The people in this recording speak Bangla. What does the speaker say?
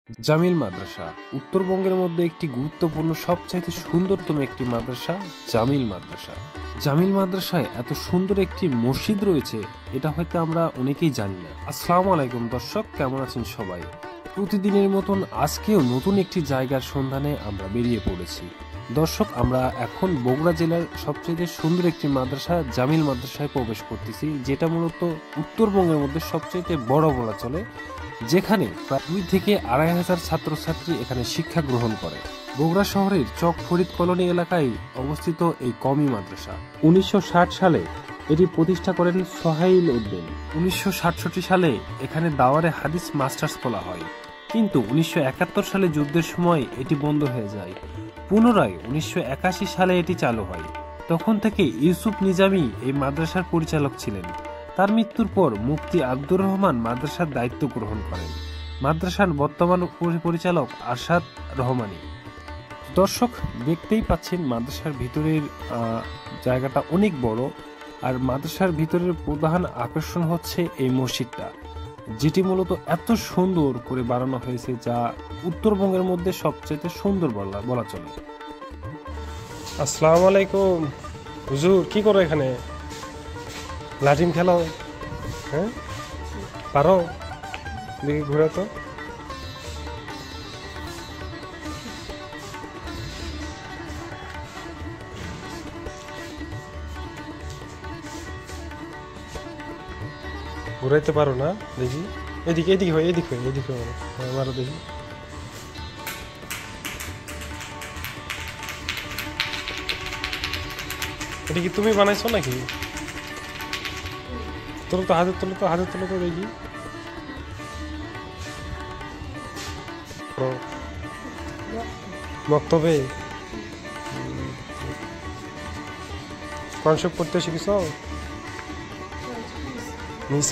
জামিল মাদ্রাসা উত্তরবঙ্গের মধ্যে একটি গুরুত্বপূর্ণ সবচাইতে সুন্দরতম একটি মাদ্রাসা জামিল মাদ্রাসা। জামিল মাদ্রাসায় এত সুন্দর একটি মসজিদ রয়েছে, এটা হয়তো আমরা অনেকেই জানি না। আসসালামু আলাইকুম দর্শক, কেমন আছেন সবাই? প্রতিদিনের মতন আজকেও নতুন একটি জায়গার সন্ধানে আমরা বেরিয়ে পড়েছি। দর্শক, আমরা এখন বগুড়া জেলার সবচেয়ে সুন্দর একটি মাদ্রাসা জামিল মাদ্রাসায় প্রবেশ করতেছি, যেটা মূলত উত্তরবঙ্গের মধ্যে সবচেয়ে বড় বলা চলে, যেখানে প্রায় 2 থেকে 2,500 ছাত্রছাত্রী এখানে শিক্ষা গ্রহণ করে। বগুড়া শহরের চক ফরিদ কলোনি এলাকায় অবস্থিত এই কওমি মাদ্রাসা 1960 সালে এটি প্রতিষ্ঠা করেন সোহাইল উদ্দিন। 1967 সালে এখানে দাওয়ারে হাদিস মাস্টার্স খোলা হয়, কিন্তু 1971 সালে যুদ্ধের সময় এটি বন্ধ হয়ে যায়। পুনরায় 1981 সালে এটি চালু হয়। তখন থেকে ইউসুফ নিজামী এই মাদ্রাসার পরিচালক ছিলেন। তার মৃত্যুর পর মুফতি আব্দুর রহমান মাদ্রাসার দায়িত্ব গ্রহণ করেন। মাদ্রাসার বর্তমান পরিচালক আরশাদ রহমানী। দর্শক, দেখতেই পাচ্ছেন মাদ্রাসার ভিতরের জায়গাটা অনেক বড়, আর মাদ্রাসার ভিতরের প্রধান আকর্ষণ হচ্ছে এই মসজিদটা, যেটি মূলত এত সুন্দর করে বানানো হয়েছে, যা উত্তরবঙ্গের মধ্যে সবচেয়ে সুন্দর বলা চলে। আসসালামু আলাইকুম হুজুর, কি করো এখানে? লাটিম খেলো? হ্যাঁ, পারো? দেখি ঘুরে তো। ঘুরাইতে পারো না? দেখি এদিকে এদিকে হয়, এদিকে হয়, এদিকে হয়। হ্যাঁ, মারো দেখি। এটা কি তুমি বানাইছো নাকি? তোলো তো, হাতের তোলো তো, হাতের তোলো তো দেখি। বক্তব্যে কনসেপ্ট করতে শিখিস নিস?